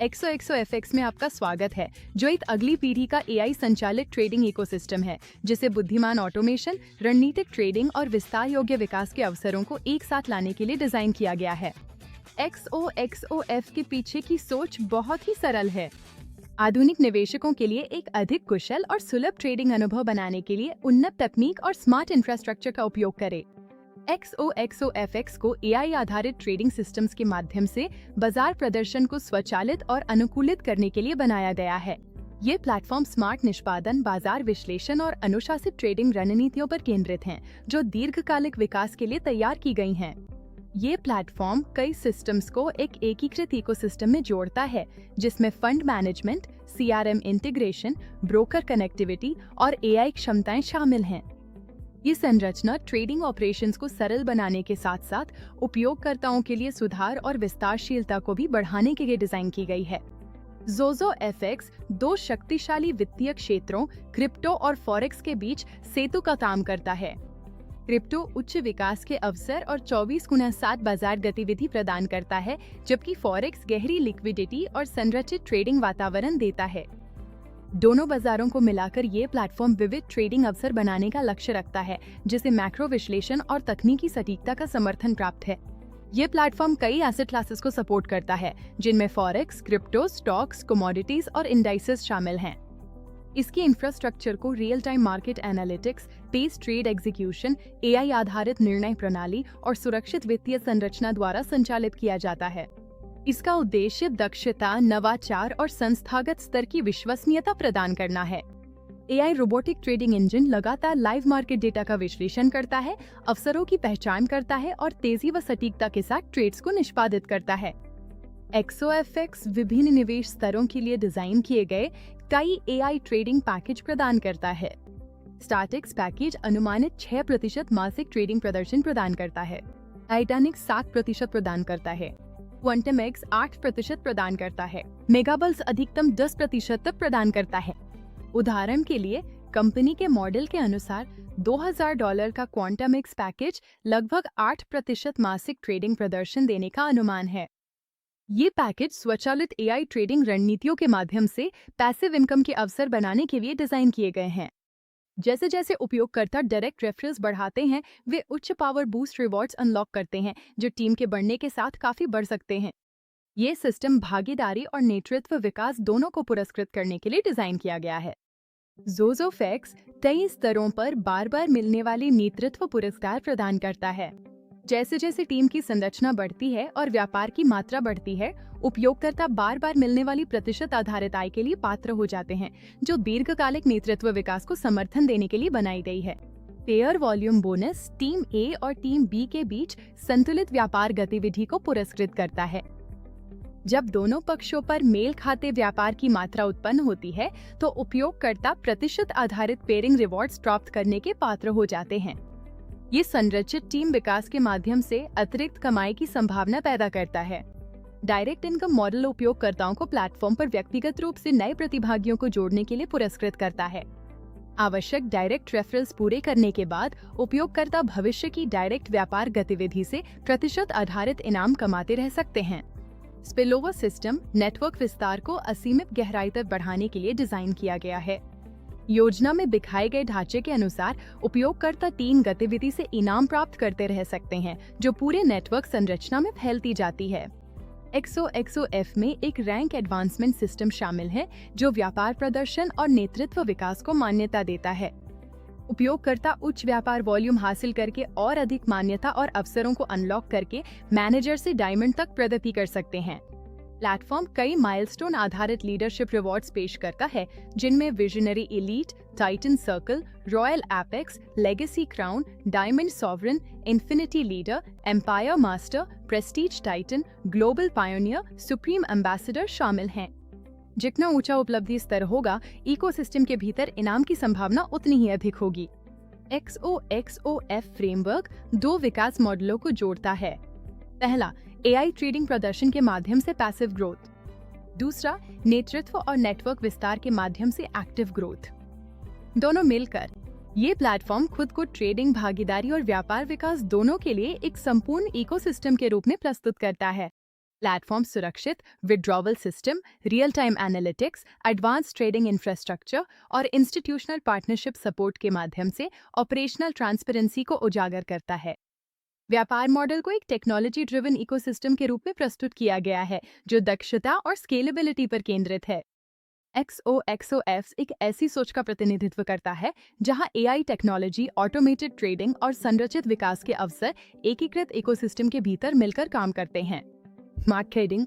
XOXOFX में आपका स्वागत है, जो एक अगली पीढ़ी का एआई संचालित ट्रेडिंग इकोसिस्टम है, जिसे बुद्धिमान ऑटोमेशन, रणनीतिक ट्रेडिंग और विस्तार योग्य विकास के अवसरों को एक साथ लाने के लिए डिजाइन किया गया है। XOXOF के पीछे की सोच बहुत ही सरल है। आधुनिक निवेशकों के लिए एक अधिक कुशल और सुलभ ट्रेडिंग अनुभव बनाने के लिए उन्नत तकनीक और स्मार्ट इंफ्रास्ट्रक्चर का उपयोग करें। XOXOFX को एआई आधारित ट्रेडिंग सिस्टम्स के माध्यम से बाजार प्रदर्शन को स्वचालित और अनुकूलित करने के लिए बनाया गया है। ये प्लेटफॉर्म स्मार्ट निष्पादन, बाजार विश्लेषण और अनुशासित ट्रेडिंग रणनीतियों पर केंद्रित हैं, जो दीर्घकालिक विकास के लिए तैयार की गई हैं। ये प्लेटफॉर्म कई सिस्टम्स को एक एकीकृत इकोसिस्टम में जोड़ता है, जिसमें fund management, CRM integration, broker connectivity और एआई क्षमताएं शामिल हैं। ये संरचना ट्रेडिंग ऑपरेशंस को सरल बनाने के साथ साथ उपयोगकर्ताओं के लिए सुधार और विस्तारशीलता को भी बढ़ाने के लिए डिजाइन की गई है। XOXOFX दो शक्तिशाली वित्तीय क्षेत्रों क्रिप्टो और फॉरेक्स के बीच सेतु का काम करता है। क्रिप्टो उच्च विकास के अवसर और 24x7 बाजार गतिविधि प्रदान करता है, जबकि फॉरेक्स गहरी लिक्विडिटी और संरचित ट्रेडिंग वातावरण देता है। दोनों बाजारों को मिलाकर ये प्लेटफॉर्म विविध ट्रेडिंग अवसर बनाने का लक्ष्य रखता है, जिसे मैक्रो विश्लेषण और तकनीकी सटीकता का समर्थन प्राप्त है। ये प्लेटफॉर्म कई एसेट क्लासेस को सपोर्ट करता है, जिनमें फॉरेक्स, क्रिप्टो, स्टॉक्स, कमोडिटीज और इंडाइसेस शामिल हैं। इसकी इंफ्रास्ट्रक्चर को रियल टाइम मार्केट एनालिटिक्स, तेज ट्रेड एग्जीक्यूशन, एआई आधारित निर्णय प्रणाली और सुरक्षित वित्तीय संरचना द्वारा संचालित किया जाता है। इसका उद्देश्य दक्षता, नवाचार और संस्थागत स्तर की विश्वसनीयता प्रदान करना है। एआई रोबोटिक ट्रेडिंग इंजन लगातार लाइव मार्केट डेटा का विश्लेषण करता है, अवसरों की पहचान करता है और तेजी व सटीकता के साथ ट्रेड्स को निष्पादित करता है। XOFX विभिन्न निवेश स्तरों के लिए डिजाइन किए गए कई एआई ट्रेडिंग पैकेज प्रदान करता है। स्टार्टिक्स पैकेज अनुमानित 6% मासिक ट्रेडिंग प्रदर्शन प्रदान करता है। टाइटैनिक 7% प्रदान करता है। क्वांटम एक्स 8% प्रदान करता है। मेगाबल्स अधिकतम 10% तक प्रदान करता है। उदाहरण के लिए, कंपनी के मॉडल के अनुसार $2000 का क्वांटम एक्स पैकेज लगभग 8% मासिक ट्रेडिंग प्रदर्शन देने का अनुमान है। ये पैकेज स्वचालित एआई ट्रेडिंग रणनीतियों के माध्यम से पैसिव इनकम के अवसर बनाने के लिए डिजाइन किए गए हैं। जैसे जैसे उपयोगकर्ता डायरेक्ट रेफरल्स बढ़ाते हैं, वे उच्च पावर बूस्ट रिवॉर्ड्स अनलॉक करते हैं, जो टीम के बढ़ने के साथ काफी बढ़ सकते हैं। ये सिस्टम भागीदारी और नेतृत्व विकास दोनों को पुरस्कृत करने के लिए डिजाइन किया गया है। XOXOFX कई स्तरों पर बार बार मिलने वाले नेतृत्व पुरस्कार प्रदान करता है। जैसे जैसे टीम की संरचना बढ़ती है और व्यापार की मात्रा बढ़ती है, उपयोगकर्ता बार बार मिलने वाली प्रतिशत आधारित आय के लिए पात्र हो जाते हैं, जो दीर्घकालिक नेतृत्व विकास को समर्थन देने के लिए बनाई गई है। पेयर वॉल्यूम बोनस टीम ए और टीम बी के बीच संतुलित व्यापार गतिविधि को पुरस्कृत करता है। जब दोनों पक्षों पर मेल खाते व्यापार की मात्रा उत्पन्न होती है, तो उपयोगकर्ता प्रतिशत आधारित पेयरिंग रिवॉर्ड्स प्राप्त करने के पात्र हो जाते हैं। ये संरचित टीम विकास के माध्यम से अतिरिक्त कमाई की संभावना पैदा करता है। डायरेक्ट इनकम मॉडल उपयोगकर्ताओं को प्लेटफॉर्म पर व्यक्तिगत रूप से नए प्रतिभागियों को जोड़ने के लिए पुरस्कृत करता है। आवश्यक डायरेक्ट रेफरल्स पूरे करने के बाद उपयोगकर्ता भविष्य की डायरेक्ट व्यापार गतिविधि से प्रतिशत आधारित इनाम कमाते रह सकते हैं। स्पिलओवर सिस्टम नेटवर्क विस्तार को असीमित गहराई तक बढ़ाने के लिए डिजाइन किया गया है। योजना में दिखाए गए ढांचे के अनुसार उपयोगकर्ता 3 गतिविधि से इनाम प्राप्त करते रह सकते हैं, जो पूरे नेटवर्क संरचना में फैलती जाती है। XOXOF में एक रैंक एडवांसमेंट सिस्टम शामिल है, जो व्यापार प्रदर्शन और नेतृत्व विकास को मान्यता देता है। उपयोगकर्ता उच्च व्यापार वॉल्यूम हासिल करके और अधिक मान्यता और अवसरों को अनलॉक करके मैनेजर से डायमंड तक प्रगति कर सकते हैं। प्लेटफॉर्म कई माइलस्टोन आधारित लीडरशिप रिवॉर्ड्स पेश करता है, जिनमें visionary elite, titan circle, royal apex, legacy crown, diamond sovereign, infinity leader, empire master, prestige titan, global pioneer, supreme ambassador शामिल हैं। जितना ऊंचा उपलब्धि स्तर होगा, इकोसिस्टम के भीतर इनाम की संभावना उतनी ही अधिक होगी। XOXOF फ्रेमवर्क 2 विकास मॉडलों को जोड़ता है। पहला, एआई ट्रेडिंग प्रदर्शन के माध्यम से पैसिव ग्रोथ। दूसरा, नेतृत्व और नेटवर्क विस्तार के माध्यम से एक्टिव ग्रोथ। दोनों मिलकर ये प्लेटफॉर्म खुद को ट्रेडिंग, भागीदारी और व्यापार विकास दोनों के लिए एक संपूर्ण इकोसिस्टम के रूप में प्रस्तुत करता है। प्लेटफॉर्म सुरक्षित withdrawal system, real time analytics, advance trading infrastructure और इंस्टीट्यूशनल पार्टनरशिप सपोर्ट के माध्यम से ऑपरेशनल ट्रांसपेरेंसी को उजागर करता है। व्यापार मॉडल को एक टेक्नोलॉजी ड्रिवन इकोसिस्टम के रूप में प्रस्तुत किया गया है जो दक्षता और स्केलेबिलिटी पर केंद्रित है। XOXOF एक ऐसी सोच का प्रतिनिधित्व करता है जहां AI टेक्नोलॉजी, ऑटोमेटेड ट्रेडिंग और संरचित विकास के अवसर एकीकृत इकोसिस्टम के भीतर मिलकर काम करते हैं। Smart trading